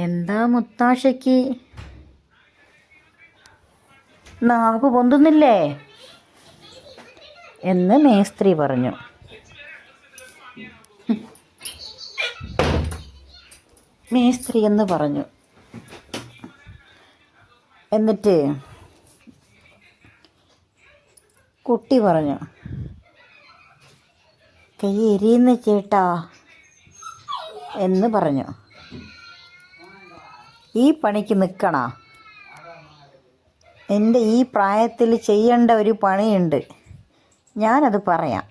എന്താ മുത്താശയ്ക്ക് നാവ് പൊന്തുന്നില്ലേ എന്ന് മേസ്ത്രി പറഞ്ഞു. മേസ്ത്രി എന്ന് പറഞ്ഞു. എന്നിട്ട് കുട്ടി പറഞ്ഞു, കൈ എരിയുന്ന ചേട്ടാ എന്ന് പറഞ്ഞു. ഈ പണിക്ക് നിൽക്കണ, എൻ്റെ ഈ പ്രായത്തിൽ ചെയ്യേണ്ട ഒരു പണിയുണ്ട്, ഞാനത് പറയാം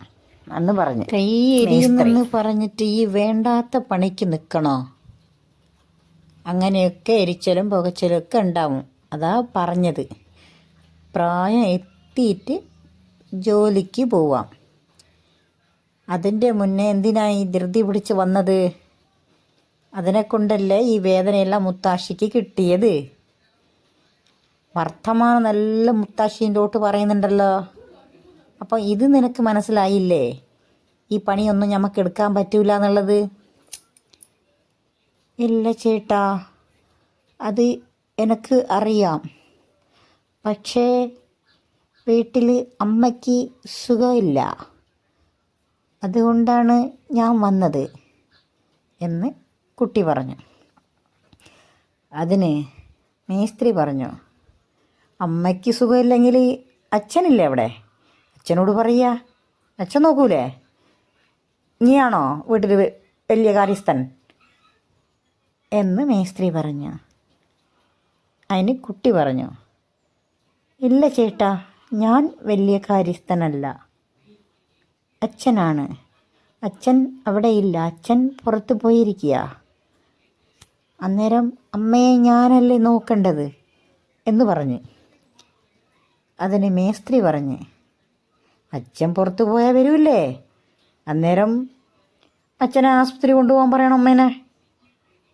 എന്ന് പറഞ്ഞു. കൈ എരിയുന്നെന്ന് പറഞ്ഞിട്ട് ഈ വേണ്ടാത്ത പണിക്ക് നിൽക്കണോ? അങ്ങനെയൊക്കെ എരിച്ചലും പുകച്ചലും ഒക്കെ ഉണ്ടാവും. അതാ പറഞ്ഞത്, പ്രായം എത്തിയിട്ട് ജോലിക്ക് പോവാം. അതിൻ്റെ മുന്നേ എന്തിനായി ധൃതി പിടിച്ച് വന്നത്? അതിനെക്കൊണ്ടല്ലേ ഈ വേദനയെല്ലാം മുത്താശ്ശിക്ക് കിട്ടിയത്. വർത്തമാനം നല്ല മുത്താശ്ശീൻ്റോട്ട് പറയുന്നുണ്ടല്ലോ. അപ്പം ഇത് നിനക്ക് മനസ്സിലായില്ലേ, ഈ പണിയൊന്നും നമുക്ക് എടുക്കാൻ പറ്റൂല എന്നുള്ളത്? ഇല്ല ചേട്ടാ, അത് എനിക്ക് അറിയാം. പക്ഷേ വീട്ടിൽ അമ്മയ്ക്ക് സുഖമില്ല, അതുകൊണ്ടാണ് ഞാൻ വന്നത് എന്ന് കുട്ടി പറഞ്ഞു. അതിന് മേസ്ത്രി പറഞ്ഞു, അമ്മയ്ക്ക് സുഖമില്ലെങ്കിൽ അച്ഛനില്ലേ അവിടെ? അച്ഛനോട് പറയുക, അച്ഛൻ നോക്കൂലേ? നീയാണോ വീട്ടിൽ വലിയ കാര്യസ്ഥൻ എന്ന് മേസ്ത്രി പറഞ്ഞു. അതിന് കുട്ടി പറഞ്ഞു, ഇല്ല ചേട്ടാ, ഞാൻ വലിയ കാര്യസ്ഥനല്ല, അച്ഛനാണ്. അച്ഛൻ അവിടെ ഇല്ല, അച്ഛൻ പുറത്ത് പോയിരിക്കുക. അന്നേരം അമ്മയെ ഞാനല്ലേ നോക്കേണ്ടത് എന്ന് പറഞ്ഞ്. അതിന് മേസ്ത്രി പറഞ്ഞ്, അച്ഛൻ പുറത്ത് പോയാൽ വരൂല്ലേ, അന്നേരം അച്ഛനെ ആസ്പത്രി കൊണ്ടുപോകാൻ പറയണം അമ്മേനെ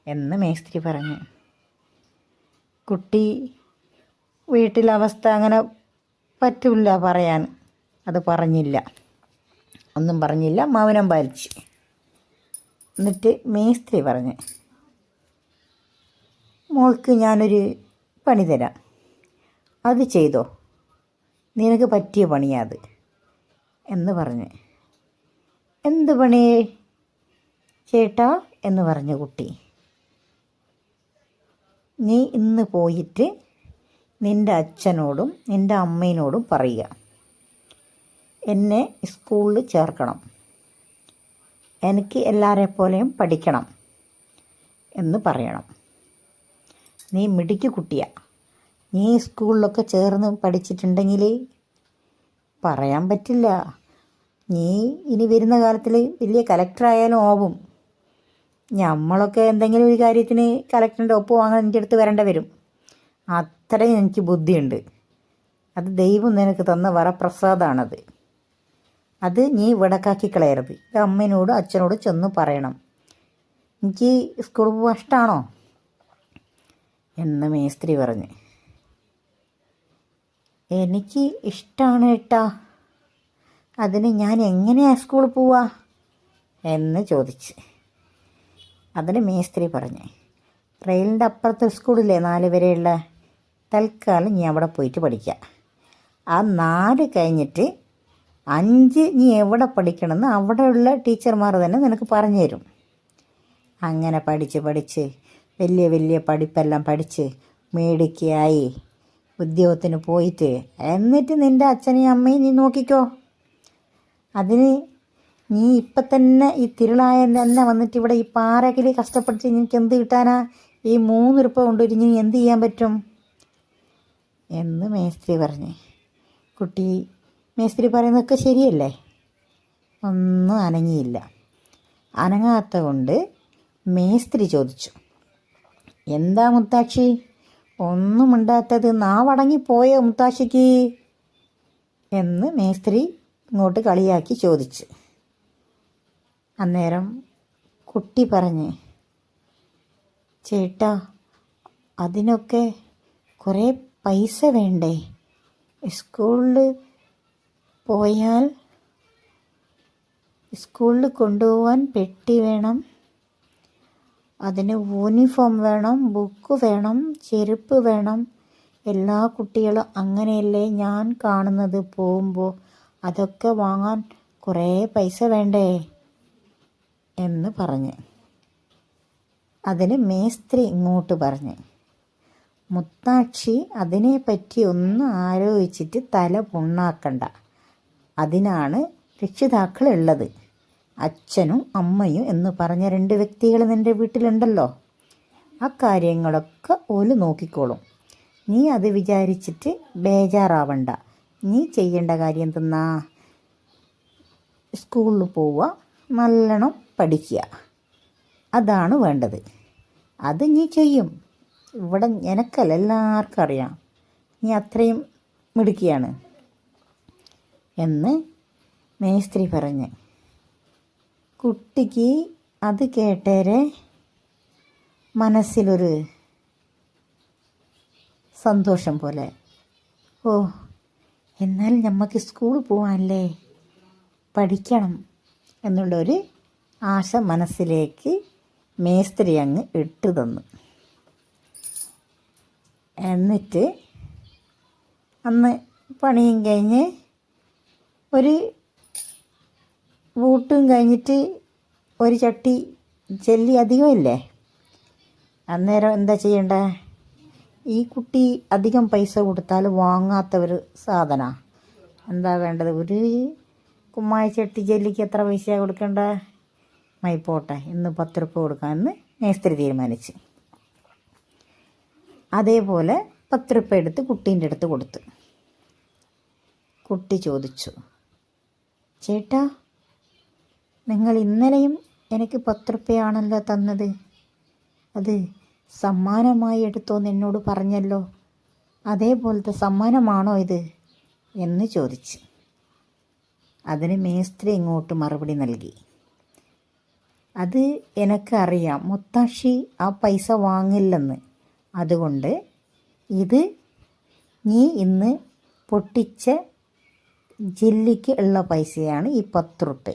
എന്ന് മേസ്ത്രി പറഞ്ഞു. കുട്ടി വീട്ടിലെ അവസ്ഥ അങ്ങനെ പറ്റില്ല പറയാൻ, അത് പറഞ്ഞില്ല, ഒന്നും പറഞ്ഞില്ല, മൗനം പാലിച്ച്. എന്നിട്ട് മേസ്ത്രി പറഞ്ഞ്, മോൾക്ക് ഞാനൊരു പണി തരാം, അത് ചെയ്തോ, നിനക്ക് പറ്റിയ പണിയാത് എന്ന് പറഞ്ഞ്. എന്ത് പണി ചേട്ടാ എന്ന് പറഞ്ഞ കുട്ടി. നീ ഇന്ന് പോയിട്ട് നിൻ്റെ അച്ഛനോടും നിൻ്റെ അമ്മേനോടും പറയുക, എന്നെ സ്കൂളിൽ ചേർക്കണം, എനിക്ക് എല്ലാവരെപ്പോലെയും പഠിക്കണം എന്ന് പറയണം. നീ മിടുക്കി കുട്ടിയാ, നീ സ്കൂളിലൊക്കെ ചേർന്ന് പഠിച്ചിട്ടുണ്ടെങ്കിൽ പറയാൻ പറ്റില്ല, നീ ഇനി വരുന്ന കാലത്തിൽ വലിയ കലക്ടറായാലും ആവും. നമ്മളൊക്കെ എന്തെങ്കിലും ഒരു കാര്യത്തിന് കലക്ടറിൻ്റെ ഒപ്പ് വാങ്ങാൻ എൻ്റെ അടുത്ത് വരേണ്ടി വരും. അത്രയും എനിക്ക് ബുദ്ധിയുണ്ട്. അത് ദൈവം നിനക്ക് തന്ന വരപ്രസാദമാണത്. അത് നീ വിടക്കാക്കി കളയരുത്. ഇത് അമ്മേനോടും അച്ഛനോടും ചെന്ന് പറയണം. എനിക്ക് സ്കൂളിൽ പോകാൻ ഇഷ്ടമാണോ എന്ന് മേസ്ത്രി പറഞ്ഞ്. എനിക്ക് ഇഷ്ടമാണ് ഏട്ടാ, അതിന് ഞാൻ എങ്ങനെയാണ് സ്കൂളിൽ പോവാ എന്ന് ചോദിച്ച്. അതിന് മേസ്ത്രി പറഞ്ഞ്, റെയിലിൻ്റെ അപ്പുറത്തെ സ്കൂളില്ലേ 4 വരെയുള്ള, തൽക്കാലം നീ അവിടെ പോയിട്ട് പഠിക്കുക. ആ 4 കഴിഞ്ഞിട്ട് 5 നീ എവിടെ പഠിക്കണമെന്ന് അവിടെയുള്ള ടീച്ചർമാർ തന്നെ നിനക്ക് പറഞ്ഞു തരും. അങ്ങനെ പഠിച്ച് വലിയ വലിയ പഠിപ്പെല്ലാം പഠിച്ച് മേടിക്കായി ഉദ്യോഗത്തിന് പോയിട്ട് എന്നിട്ട് നിൻ്റെ അച്ഛനെയും അമ്മയും നീ നോക്കിക്കോ. അതിന് നീ ഇപ്പം തന്നെ ഈ തിരുളായ തന്നെ വന്നിട്ട് ഇവിടെ ഈ പാറകിൽ കഷ്ടപ്പെട്ട് നിനക്ക് എന്ത് കിട്ടാനാ? ഈ 3 ഉറുപ്പിക കൊണ്ടൊരു നീ എന്ത് ചെയ്യാൻ പറ്റും എന്ന് മേസ്ത്രി പറഞ്ഞ്. കുട്ടി മേസ്ത്രി പറയുന്നതൊക്കെ ശരിയല്ലേ? ഒന്നും അനങ്ങിയില്ല. അനങ്ങാത്ത കൊണ്ട് മേസ്ത്രി ചോദിച്ചു, എന്താ മുത്താക്ഷി ഒന്നും മിണ്ടാത്തത്, നാവടങ്ങിപ്പോയോ മുത്താക്ഷിക്ക് എന്ന് മേസ്ത്രി ഇങ്ങോട്ട് കളിയാക്കി ചോദിച്ച്. അന്നേരം കുട്ടി പറഞ്ഞ്, ചേട്ടാ അതിനൊക്കെ കുറേ പൈസ വേണ്ടേ? സ്കൂളിൽ പോയാൽ സ്കൂളിൽ കൊണ്ടുപോകാൻ പെട്ടി വേണം, അതിന് യൂണിഫോം വേണം, ബുക്ക് വേണം, ചെരുപ്പ് വേണം. എല്ലാ കുട്ടികളും അങ്ങനെയല്ലേ ഞാൻ കാണുന്നത് പോകുമ്പോൾ. അതൊക്കെ വാങ്ങാൻ കുറേ പൈസ വേണ്ടേ എന്ന് പറഞ്ഞ്. അതിന് മേസ്ത്രി ഇങ്ങോട്ട് പറഞ്ഞ്, മുത്താക്ഷി അതിനെപ്പറ്റി ഒന്നും ആലോചിച്ചിട്ട് തല പുണ്ണാക്കണ്ട. അതിനാണ് രക്ഷിതാക്കളുള്ളത്. അച്ഛനും അമ്മയും എന്ന് പറഞ്ഞ 2 വ്യക്തികൾ നിൻ്റെ വീട്ടിലുണ്ടല്ലോ. ആ കാര്യങ്ങളൊക്കെ ഓല് നോക്കിക്കോളും. നീ അത് വിചാരിച്ചിട്ട് ബേജാറാവണ്ട. നീ ചെയ്യേണ്ട കാര്യം എന്തെന്നാ, സ്കൂളിൽ പോവുക, നല്ലോണം പഠിക്കുക. അതാണ് വേണ്ടത്. അത് നീ ചെയ്യും. ഇവിടെ എനക്കല്ല, എല്ലാവർക്കും അറിയാം നീ അത്രയും മിടുക്കിയാണ് എന്ന് മേസ്ത്രി പറഞ്ഞ്. കുട്ടിക്ക് അത് കേട്ടേരെ മനസ്സിലൊരു സന്തോഷം പോലെ. ഓ, എന്നാൽ നമുക്ക് സ്കൂളിൽ പോവാനല്ലേ, പഠിക്കണം എന്നുള്ളൊരു ആശ മനസ്സിലേക്ക് മേസ്ത്രി അങ്ങ് ഇട്ട് തന്നു. എന്നിട്ട് അന്ന് പണിയും കഴിഞ്ഞ് ഒരു വൂട്ടും കഴിഞ്ഞിട്ട് ഒരു ചട്ടി ചെല്ലി അധികമില്ലേ. അന്നേരം എന്താ ചെയ്യണ്ടേ, ഈ കുട്ടി അധികം പൈസ കൊടുത്താൽ വാങ്ങാത്ത ഒരു സാധന എന്താ വേണ്ടത്, ഒരു കുമ്മായ ചട്ടി ജെല്ലിക്ക് എത്ര പൈസ കൊടുക്കണ്ടേ, പോട്ടെ ഇന്ന് 10 രൂപ കൊടുക്കാമെന്ന് മേസ്ത്രി തീരുമാനിച്ച്. അതേപോലെ 10 രൂപ എടുത്ത് കുട്ടീൻ്റെ അടുത്ത് കൊടുത്തു. കുട്ടി ചോദിച്ചു, ചേട്ടാ നിങ്ങൾ ഇന്നലെയും എനിക്ക് 10 രൂപയാണല്ലോ തന്നത്, അത് സമ്മാനമായി എടുത്തോന്ന് എന്നോട് പറഞ്ഞല്ലോ, അതേപോലത്തെ സമ്മാനമാണോ ഇത് എന്ന് ചോദിച്ച്. അതിന് മേസ്ത്രി ഇങ്ങോട്ട് മറുപടി നൽകി, അത് എനിക്കറിയാം മുത്താക്ഷി ആ പൈസ വാങ്ങില്ലെന്ന്. അതുകൊണ്ട് ഇത് നീ ഇന്ന് പൊട്ടിച്ച ജെല്ലിക്ക് ഉള്ള പൈസയാണ് ഈ 10 രൂപ.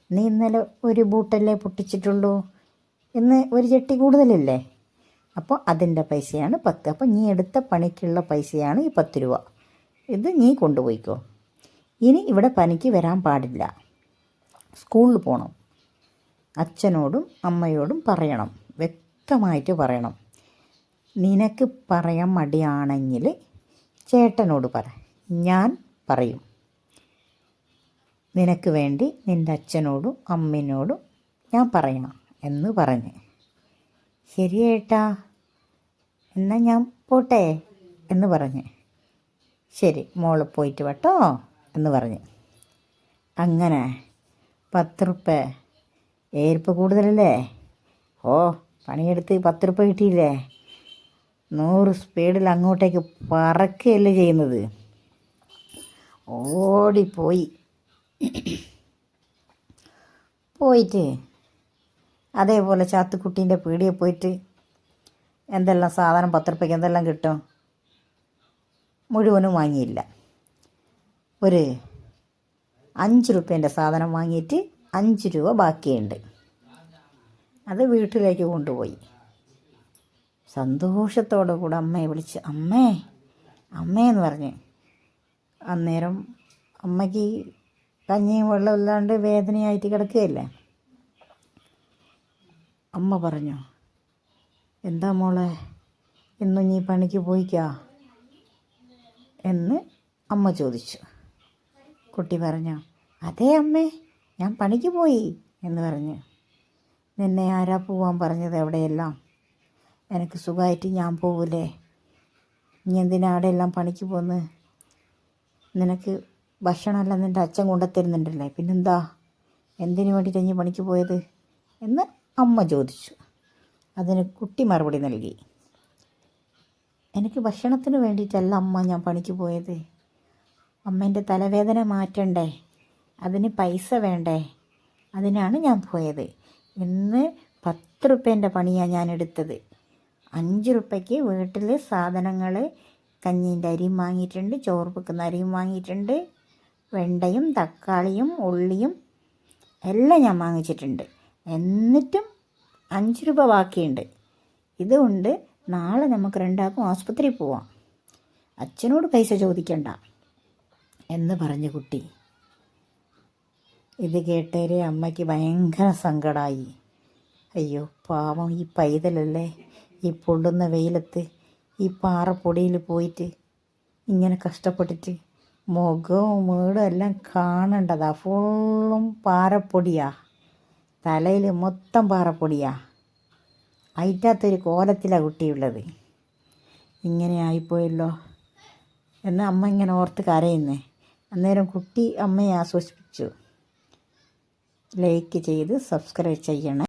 നീ ഇന്നലെ ഒരു ബൂട്ടല്ലേ പൊട്ടിച്ചിട്ടുള്ളൂ, ഇന്ന് ഒരു ചട്ടി കൂടുതലല്ലേ, അപ്പോൾ അതിൻ്റെ പൈസയാണ് 10. അപ്പോൾ നീ എടുത്ത പണിക്കുള്ള പൈസയാണ് ഈ 10 രൂപ. ഇത് നീ കൊണ്ടുപോയിക്കോ. ഇനി ഇവിടെ പണിക്ക് വരാൻ പാടില്ല, സ്കൂളിൽ പോകണം. അച്ഛനോടും അമ്മയോടും പറയണം, വ്യക്തമായിട്ട് പറയണം. നിനക്ക് പറയാൻ മടിയാണെങ്കിൽ ചേട്ടനോട് പറ, ഞാൻ പറയും. നിനക്ക് വേണ്ടി നിൻ്റെ അച്ഛനോടും അമ്മയോടും ഞാൻ പറയണം എന്ന് പറഞ്ഞ്. ശരി ഏട്ടാ, എന്നാൽ ഞാൻ പോട്ടെ എന്ന് പറഞ്ഞ്. ശരി മോള് പോയിട്ട് വട്ടോ എന്ന് പറഞ്ഞ്. അങ്ങനെ 10 രൂപ ഏരിപ്പ് കൂടുതലല്ലേ. ഓ, പണിയെടുത്ത് 10 രൂപ കിട്ടിയില്ലേ, 100 സ്പീഡിൽ അങ്ങോട്ടേക്ക് പറക്കുകയല്ലേ ചെയ്യുന്നത്. ഓടിപ്പോയി. പോയിട്ട് അതേപോലെ ചാത്തുക്കുട്ടീൻ്റെ പീടിയെ പോയിട്ട് എന്തെല്ലാം സാധനം 10 രൂപയ്ക്ക് എന്തെല്ലാം കിട്ടും മുഴുവനും വാങ്ങിയില്ല. ഒരു 5 രൂപേൻ്റെ സാധനം വാങ്ങിയിട്ട് 5 രൂപ ബാക്കിയുണ്ട്. അത് വീട്ടിലേക്ക് കൊണ്ടുപോയി. സന്തോഷത്തോടു കൂടെ അമ്മയെ വിളിച്ച്, അമ്മേ അമ്മേ എന്ന് പറഞ്ഞ്. അന്നേരം അമ്മയ്ക്ക് കഞ്ഞിയും വെള്ളം ഇല്ലാണ്ട് വേദനയായിട്ട് കിടക്കുകയല്ലേ. അമ്മ പറഞ്ഞു, എന്താ മോളെ ഇന്നും നീ പണിക്ക് പോയിക്കാ എന്ന് അമ്മ ചോദിച്ചു. കുട്ടി പറഞ്ഞു, അതേ അമ്മേ, ഞാൻ പണിക്ക് പോയി എന്ന് പറഞ്ഞു. നിന്നെ ആരാ പോവാൻ പറഞ്ഞത് എവിടെയെല്ലാം? എനിക്ക് സുഖമായിട്ട് ഞാൻ പോകൂലേ, നീ എന്തിനാ അവിടെയെല്ലാം പണിക്ക് പോന്ന്? നിനക്ക് ഭക്ഷണമെല്ലാം നിൻ്റെ അച്ഛൻ കൊണ്ടുത്തരുന്നുണ്ടല്ലേ, പിന്നെന്താ എന്തിനു വേണ്ടിയിട്ടാണ് നീ പണിക്ക് പോയത് എന്ന് അമ്മ ചോദിച്ചു. അതിന് കുട്ടി മറുപടി നൽകി, എനിക്ക് ഭക്ഷണത്തിന് വേണ്ടിയിട്ടല്ല അമ്മ ഞാൻ പണിക്ക് പോയത്. അമ്മേൻ്റെ തലവേദന മാറ്റണ്ടേ, അതിന് പൈസ വേണ്ടേ, അതിനാണ് ഞാൻ പോയത്. ഇന്ന് 10 രൂപേൻ്റെ പണിയാണ് ഞാൻ എടുത്തത്. 5 രൂപയ്ക്ക് വീട്ടിൽ സാധനങ്ങൾ കഞ്ഞീൻ്റെ അരിയും വാങ്ങിയിട്ടുണ്ട്, ചോറ് വെക്കുന്ന അരിയും വാങ്ങിയിട്ടുണ്ട്, വെണ്ടയും തക്കാളിയും ഉള്ളിയും എല്ലാം ഞാൻ വാങ്ങിച്ചിട്ടുണ്ട്. എന്നിട്ടും 5 രൂപ ബാക്കിയുണ്ട്. ഇതുകൊണ്ട് നാളെ നമുക്ക് രണ്ടാൾക്കും ആസ്പത്രിയിൽ പോവാം. അച്ഛനോട് പൈസ ചോദിക്കണ്ട എന്ന് പറഞ്ഞു കുട്ടി. ഇത് കേട്ടേരെ അമ്മയ്ക്ക് ഭയങ്കര സങ്കടമായി. അയ്യോ പാവം ഈ പൈതലല്ലേ, ഈ പൊള്ളുന്ന വെയിലത്ത് ഈ പാറപ്പൊടിയിൽ പോയിട്ട് ഇങ്ങനെ കഷ്ടപ്പെട്ടിട്ട് മുഖവും വീടും എല്ലാം കാണേണ്ടതാ. ഫുള്ളും പാറപ്പൊടിയാ, തലയിൽ മൊത്തം പാറപ്പൊടിയാ. അതിൻ്റകത്തൊരു കോലത്തിലാണ് കുട്ടിയുള്ളത്. ഇങ്ങനെ ആയിപ്പോയല്ലോ എന്ന് അമ്മ ഇങ്ങനെ ഓർത്ത് കരയുന്നേ. അന്നേരം കുട്ടി അമ്മയെ ആശ്വസിപ്പിച്ചു. ലൈക്ക് ചെയ്ത് സബ്സ്ക്രൈബ് ചെയ്യണേ.